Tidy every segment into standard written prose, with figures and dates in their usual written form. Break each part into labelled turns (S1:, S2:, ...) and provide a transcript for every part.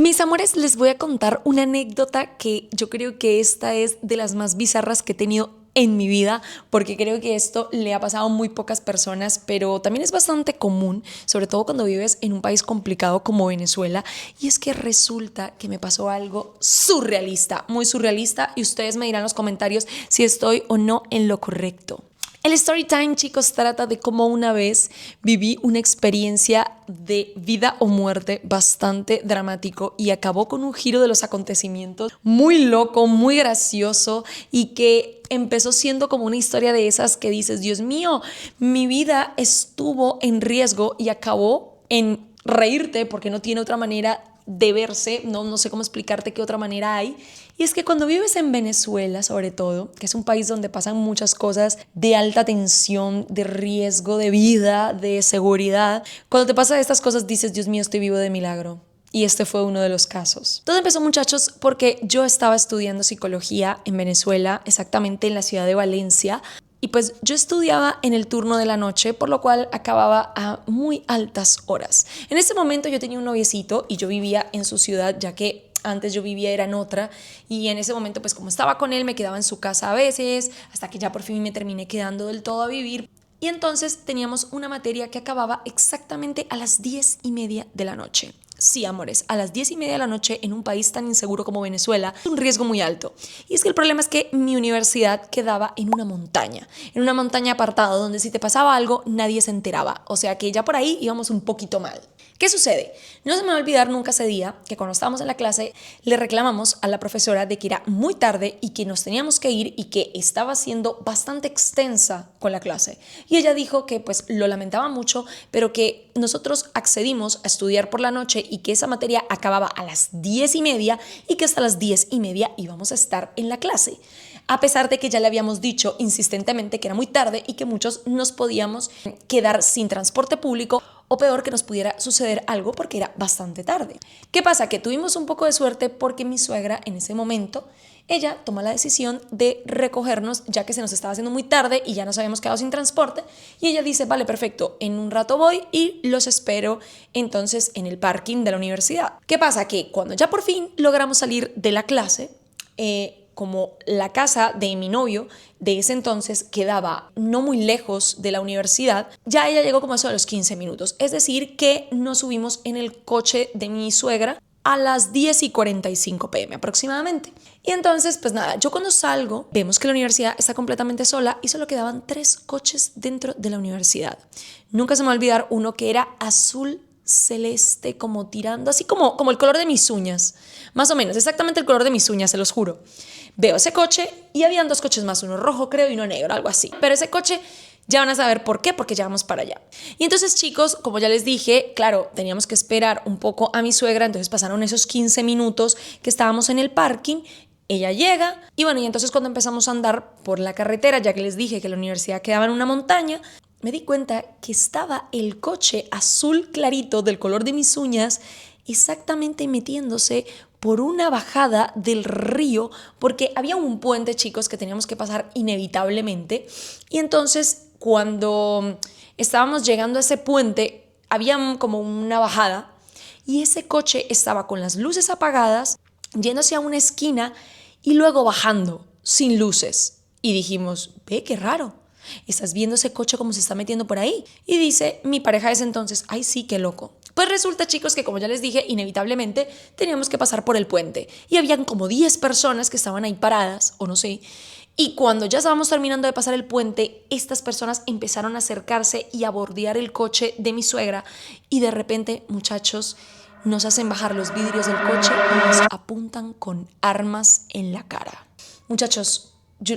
S1: Mis amores, les voy a contar una anécdota que yo creo que esta es de las más bizarras que he tenido en mi vida, porque creo que esto le ha pasado a muy pocas personas, pero también es bastante común, sobre todo cuando vives en un país complicado como Venezuela, y es que resulta que me pasó algo surrealista, muy surrealista, y ustedes me dirán en los comentarios si estoy o no en lo correcto. El story time, chicos, trata de cómo una vez viví una experiencia de vida o muerte bastante dramático y acabó con un giro de los acontecimientos muy loco, muy gracioso y que empezó siendo como una historia de esas que dices, Dios mío, mi vida estuvo en riesgo y acabó en reírte porque no tiene otra manera de verse, no sé cómo explicarte qué otra manera hay. Y es que cuando vives en Venezuela, sobre todo, que es un país donde pasan muchas cosas de alta tensión, de riesgo de vida, de seguridad, cuando te pasan estas cosas dices, Dios mío, estoy vivo de milagro. Y este fue uno de los casos. Todo empezó, muchachos, porque yo estaba estudiando psicología en Venezuela, exactamente en la ciudad de Valencia. Y pues yo estudiaba en el turno de la noche, por lo cual acababa a muy altas horas. En ese momento yo tenía un noviecito y yo vivía en su ciudad, ya que antes yo vivía era en otra, y en ese momento pues como estaba con él me quedaba en su casa a veces, hasta que ya por fin me terminé quedando del todo a vivir. Y entonces teníamos una materia que acababa exactamente a las 10:30 de la noche. Sí, amores, a las 10:30 de la noche en un país tan inseguro como Venezuela es un riesgo muy alto. Y es que el problema es que mi universidad quedaba en una montaña apartada donde si te pasaba algo nadie se enteraba. O sea que ya por ahí íbamos un poquito mal. ¿Qué sucede? No se me va a olvidar nunca ese día que cuando estábamos en la clase le reclamamos a la profesora de que era muy tarde y que nos teníamos que ir y que estaba siendo bastante extensa con la clase. Y ella dijo que pues lo lamentaba mucho, pero que nosotros accedimos a estudiar por la noche y que esa materia acababa a las 10:30 y que hasta las 10:30 íbamos a estar en la clase. A pesar de que ya le habíamos dicho insistentemente que era muy tarde y que muchos nos podíamos quedar sin transporte público o peor que nos pudiera suceder algo porque era bastante tarde. ¿Qué pasa? Que tuvimos un poco de suerte porque mi suegra en ese momento, ella tomó la decisión de recogernos ya que se nos estaba haciendo muy tarde y ya nos habíamos quedado sin transporte y ella dice, vale, perfecto, en un rato voy y los espero entonces en el parking de la universidad. ¿Qué pasa? Que cuando ya por fin logramos salir de la clase, como la casa de mi novio de ese entonces quedaba no muy lejos de la universidad, ya ella llegó como eso a los 15 minutos. Es decir, que nos subimos en el coche de mi suegra a las 10:45 p.m. aproximadamente. Y entonces, pues nada, yo cuando salgo, vemos que la universidad está completamente sola y solo quedaban 3 coches dentro de la universidad. Nunca se me va a olvidar uno que era azul celeste, como tirando, así como el color de mis uñas, más o menos, exactamente el color de mis uñas, se los juro. Veo ese coche y habían 2 coches más, uno rojo creo y uno negro, algo así. Pero ese coche ya van a saber por qué, porque ya vamos para allá. Y entonces, chicos, como ya les dije, claro, teníamos que esperar un poco a mi suegra, entonces pasaron esos 15 minutos que estábamos en el parking. Ella llega y bueno, y entonces cuando empezamos a andar por la carretera, ya que les dije que la universidad quedaba en una montaña, me di cuenta que estaba el coche azul clarito del color de mis uñas exactamente metiéndose por una bajada del río porque había un puente, chicos, que teníamos que pasar inevitablemente y entonces cuando estábamos llegando a ese puente había como una bajada y ese coche estaba con las luces apagadas yéndose a una esquina y luego bajando sin luces y dijimos, ve qué raro. ¿Estás viendo ese coche como se está metiendo por ahí? Y dice mi pareja de ese entonces, ay sí, qué loco. Pues resulta, chicos, que como ya les dije, inevitablemente teníamos que pasar por el puente. Y habían como 10 personas que estaban ahí paradas, o no sé. Y cuando ya estábamos terminando de pasar el puente, estas personas empezaron a acercarse y a bordear el coche de mi suegra. Y de repente, muchachos, nos hacen bajar los vidrios del coche y nos apuntan con armas en la cara. Muchachos,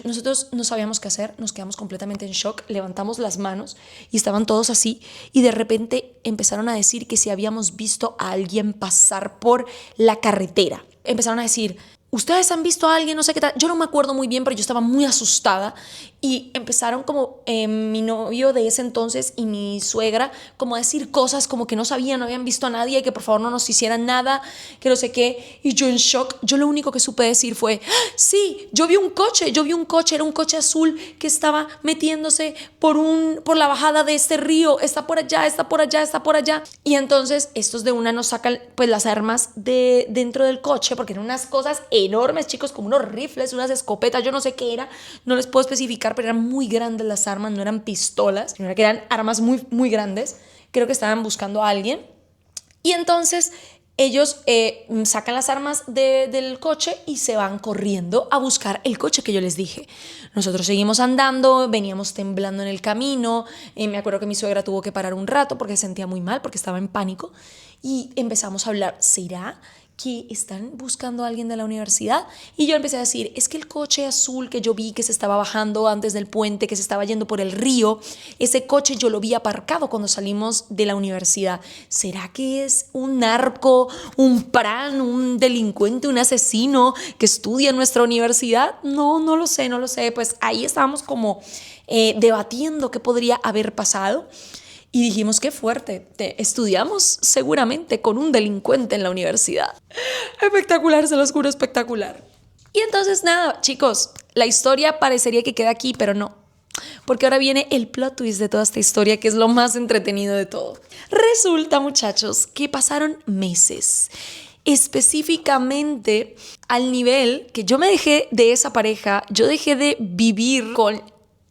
S1: nosotros no sabíamos qué hacer, nos quedamos completamente en shock, levantamos las manos y estaban todos así y de repente empezaron a decir que si habíamos visto a alguien pasar por la carretera. Empezaron a decir, ¿ustedes han visto a alguien? No sé qué tal. Yo no me acuerdo muy bien, pero yo estaba muy asustada y empezaron como mi novio de ese entonces y mi suegra como a decir cosas como que no sabían, no habían visto a nadie, que por favor no nos hicieran nada, que no sé qué. Y yo en shock, yo lo único que supe decir fue, ¡ah! Sí, yo vi un coche, era un coche azul que estaba metiéndose por la bajada de este río, está por allá, está por allá, está por allá. Y entonces estos de una nos sacan pues las armas de dentro del coche, porque eran unas cosas enormes, chicos, como unos rifles, unas escopetas, yo no sé qué era, no les puedo especificar, pero eran muy grandes las armas, no eran pistolas, sino que eran armas muy, muy grandes. Creo que estaban buscando a alguien. Y entonces ellos sacan las armas del coche y se van corriendo a buscar el coche que yo les dije. Nosotros seguimos andando, veníamos temblando en el camino. Me acuerdo que mi suegra tuvo que parar un rato porque se sentía muy mal, porque estaba en pánico. Y empezamos a hablar, ¿será que están buscando a alguien de la universidad? Y yo empecé a decir, es que el coche azul que yo vi que se estaba bajando antes del puente, que se estaba yendo por el río, ese coche yo lo vi aparcado cuando salimos de la universidad. ¿Será que es un narco, un pran, un delincuente, un asesino que estudia en nuestra universidad? No, no lo sé, no lo sé. Pues ahí estábamos como debatiendo qué podría haber pasado. Y dijimos, qué fuerte, estudiamos seguramente con un delincuente en la universidad. Espectacular, se los juro, espectacular. Y entonces nada, chicos, la historia parecería que queda aquí, pero no. Porque ahora viene el plot twist de toda esta historia, que es lo más entretenido de todo. Resulta, muchachos, que pasaron meses. Específicamente al nivel que yo me dejé de esa pareja, yo dejé de vivir con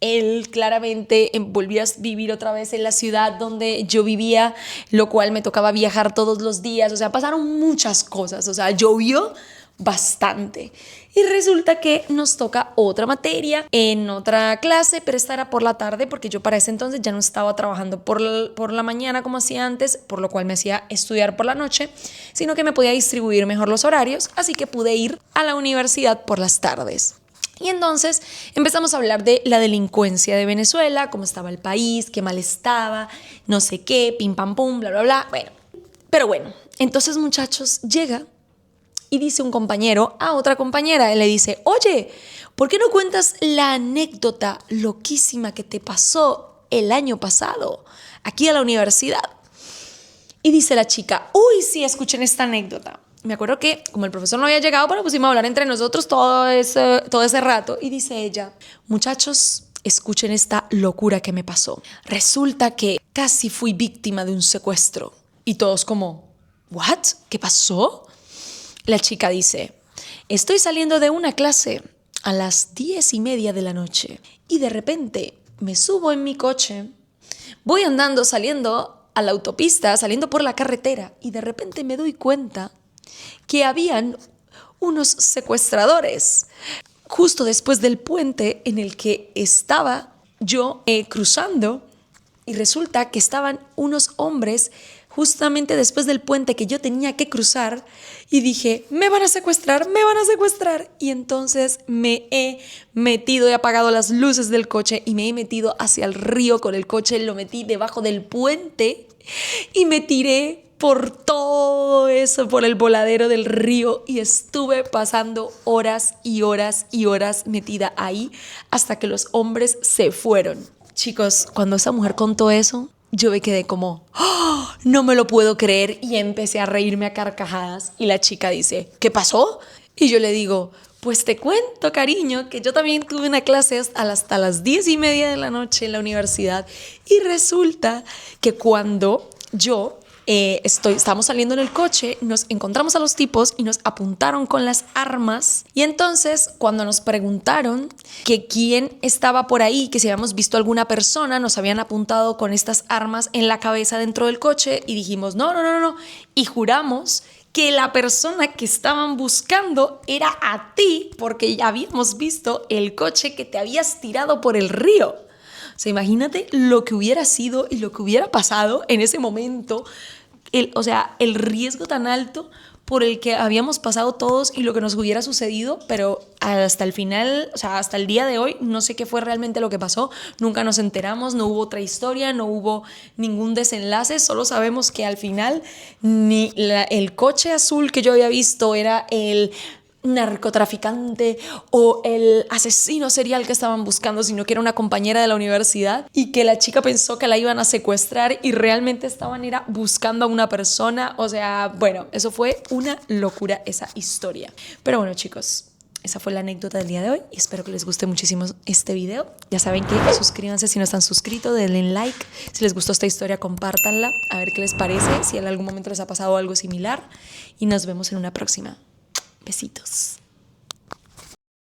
S1: él, claramente volví a vivir otra vez en la ciudad donde yo vivía, lo cual me tocaba viajar todos los días, o sea, pasaron muchas cosas, o sea, llovió bastante. Y resulta que nos toca otra materia en otra clase, pero esta era por la tarde porque yo para ese entonces ya no estaba trabajando por la mañana como hacía antes, por lo cual me hacía estudiar por la noche, sino que me podía distribuir mejor los horarios, así que pude ir a la universidad por las tardes. Y entonces empezamos a hablar de la delincuencia de Venezuela, cómo estaba el país, qué mal estaba, no sé qué, pim pam pum, bla bla bla. Bueno, pero bueno, entonces muchachos, llega y dice un compañero a otra compañera, él le dice, oye, ¿por qué no cuentas la anécdota loquísima que te pasó el año pasado aquí a la universidad? Y dice la chica, uy, sí, escuchen esta anécdota. Me acuerdo que como el profesor no había llegado, bueno, pusimos a hablar entre nosotros todo ese rato. Y dice ella, muchachos, escuchen esta locura que me pasó. Resulta que casi fui víctima de un secuestro. Y todos como, ¿what? ¿Qué pasó? La chica dice, estoy saliendo de una clase a las 10:30 de la noche y de repente me subo en mi coche, voy andando, saliendo a la autopista, saliendo por la carretera y de repente me doy cuenta que habían unos secuestradores justo después del puente en el que estaba yo cruzando, y resulta que estaban unos hombres justamente después del puente que yo tenía que cruzar y dije, me van a secuestrar, me van a secuestrar. Y entonces me he metido, he apagado las luces del coche y me he metido hacia el río con el coche, lo metí debajo del puente y me tiré por todo eso, por el voladero del río, y estuve pasando horas y horas y horas metida ahí hasta que los hombres se fueron. Chicos, cuando esa mujer contó eso, yo me quedé como, ¡oh! No me lo puedo creer, y empecé a reírme a carcajadas. Y la chica dice, ¿qué pasó? Y yo le digo, pues te cuento, cariño, que yo también tuve una clase hasta las 10:30 de la noche en la universidad, y resulta que cuando yo estábamos saliendo en el coche, nos encontramos a los tipos y nos apuntaron con las armas. Y entonces cuando nos preguntaron que quién estaba por ahí, que si habíamos visto alguna persona, nos habían apuntado con estas armas en la cabeza dentro del coche y dijimos no, no, no, no, y juramos que la persona que estaban buscando era a ti, porque ya habíamos visto el coche que te habías tirado por el río. O sea, imagínate lo que hubiera sido y lo que hubiera pasado en ese momento, el riesgo tan alto por el que habíamos pasado todos y lo que nos hubiera sucedido, pero hasta el final, o sea, hasta el día de hoy, no sé qué fue realmente lo que pasó, nunca nos enteramos, no hubo otra historia, no hubo ningún desenlace, solo sabemos que al final el coche azul que yo había visto era el narcotraficante o el asesino serial que estaban buscando, sino que era una compañera de la universidad y que la chica pensó que la iban a secuestrar y realmente estaban era buscando a una persona. O sea, bueno, eso fue una locura esa historia. Pero bueno, chicos, esa fue la anécdota del día de hoy y espero que les guste muchísimo este video. Ya saben que suscríbanse si no están suscritos, denle like. Si les gustó esta historia, compártanla, a ver qué les parece, si en algún momento les ha pasado algo similar y nos vemos en una próxima. Besitos.